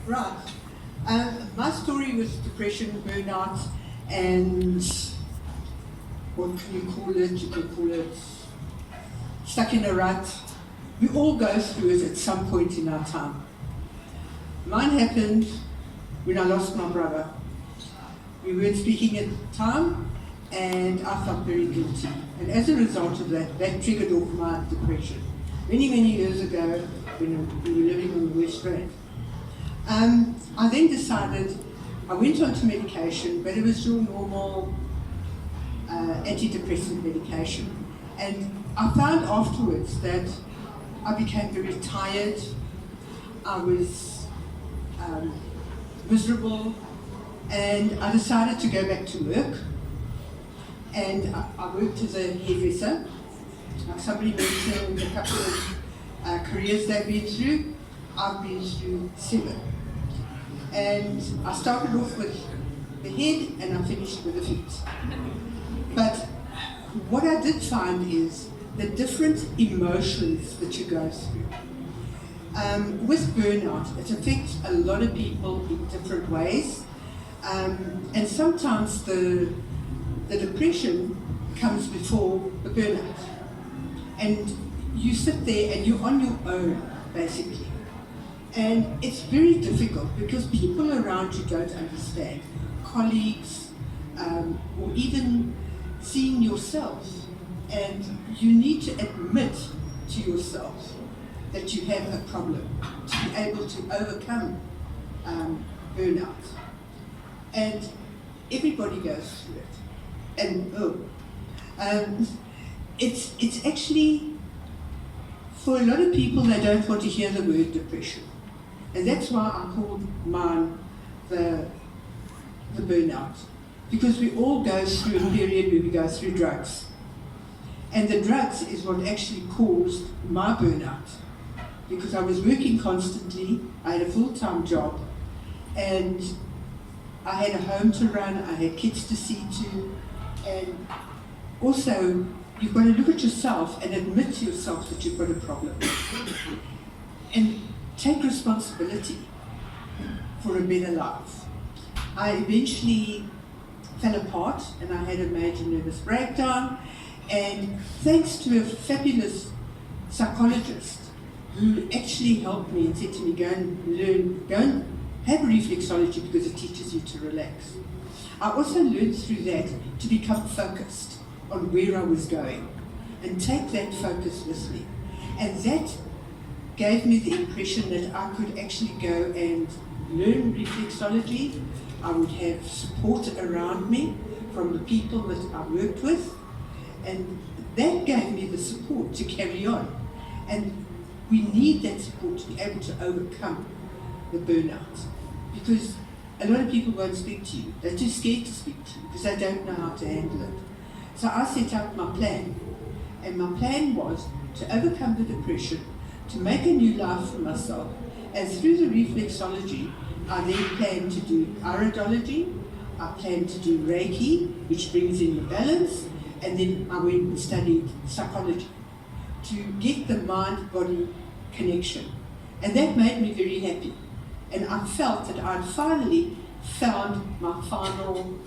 Right. My story was depression, burnout, and what can you call it? You could call it stuck in a rut. We all go through it at some point in our time. Mine happened when I lost my brother. We weren't speaking at the time, and I felt very guilty. And as a result of that, that triggered off my depression. Many, many years ago, when we were living on the West Rand. I then decided, I went on to medication, but it was your normal antidepressant medication. And I found afterwards that I became very tired, I was miserable, and I decided to go back to work. And I worked as a hairdresser. Like somebody mentioned a couple of careers they've been through. I've been through 7. And I started off with the head and I finished with the feet. But what I did find is the different emotions that you go through. With burnout, it affects a lot of people in different ways. And sometimes the depression comes before the burnout. And you sit there and you're on your own, basically. And it's very difficult because people around you don't understand. Colleagues, or even seeing yourself. And you need to admit to yourself that you have a problem to be able to overcome burnout. And everybody goes through it. And it's actually, for a lot of people, they don't want to hear the word depression. And that's why I called mine the burnout. Because we all go through a period where we go through drugs. And the drugs is what actually caused my burnout. Because I was working constantly, I had a full-time job, and I had a home to run, I had kids to see to, and also you've got to look at yourself and admit to yourself that you've got a problem. And take responsibility for a better life. I eventually fell apart and I had a major nervous breakdown, and thanks to a fabulous psychologist who actually helped me and said to me, go and have reflexology because it teaches you to relax. I also learned through that to become focused on where I was going and take that focus with me. And that gave me the impression that I could actually go and learn reflexology. I would have support around me from the people that I worked with, and that gave me the support to carry on. And we need that support to be able to overcome the burnout, because a lot of people won't speak to you. They're too scared to speak to you because they don't know how to handle it. So I set out my plan, and my plan was to overcome the depression, to make a new life for myself, and through the reflexology, I then planned to do iridology, I planned to do Reiki, which brings in the balance, and then I went and studied psychology to get the mind-body connection. And that made me very happy. And I felt that I'd finally found my final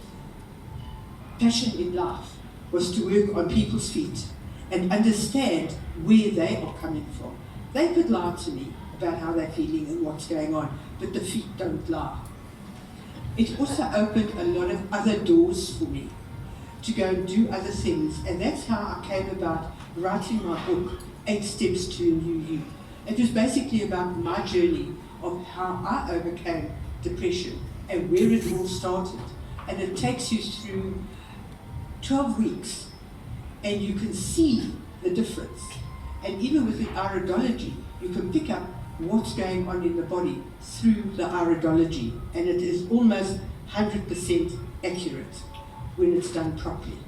passion in life, was to work on people's feet and understand where they are coming from. They could lie to me about how they're feeling and what's going on, but the feet don't lie. It also opened a lot of other doors for me to go and do other things, and that's how I came about writing my book, 8 Steps to a New You. It was basically about my journey of how I overcame depression and where it all started. And it takes you through 12 weeks, and you can see the difference. And even with the iridology, you can pick up what's going on in the body through the iridology, and it is almost 100% accurate when it's done properly.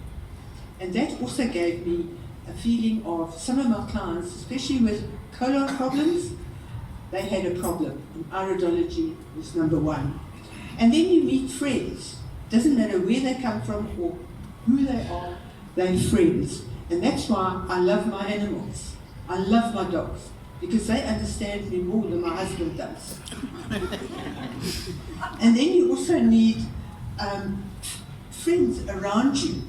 And that also gave me a feeling of some of my clients, especially with colon problems, they had a problem, and iridology was number 1. And then you meet friends. Doesn't matter where they come from or who they are, they're friends. And that's why I love my animals. I love my dogs. because they understand me more than my husband does. And then you also need friends around you.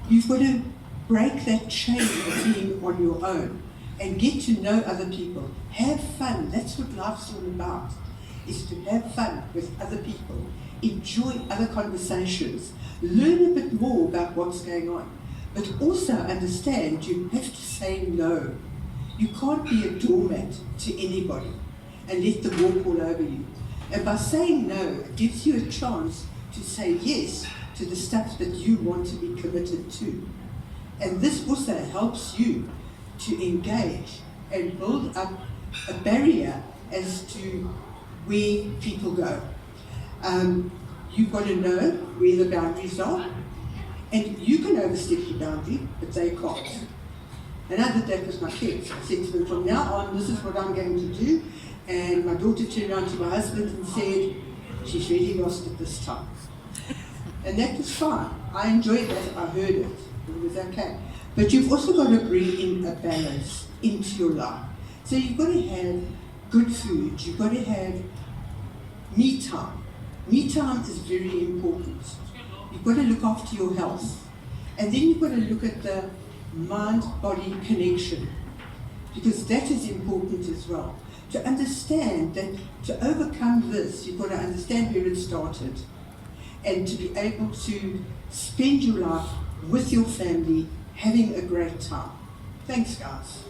You've got to break that chain of being on your own and get to know other people. Have fun. That's what life's all about, is to have fun with other people. Enjoy other conversations. Learn a bit more about what's going on. But also understand you have to say no. You can't be a doormat to anybody and let them walk all over you. And by saying no, it gives you a chance to say yes to the stuff that you want to be committed to. And this also helps you to engage and build up a barrier as to where people go. You've got to know where the boundaries are, and you can overstep your boundary, but they can't. And I did that with my kids. I said to them, from now on, this is what I'm going to do. And my daughter turned around to my husband and said, she's really lost it this time. And that was fine. I enjoyed that. I heard it. It was okay. But you've also got to bring in a balance into your life. So you've got to have good food. You've got to have me time. Me time is very important. You've got to look after your health. And then you've got to look at the mind-body connection, because that is important as well. To understand that to overcome this, you've got to understand where it started, and to be able to spend your life with your family having a great time. Thanks, guys.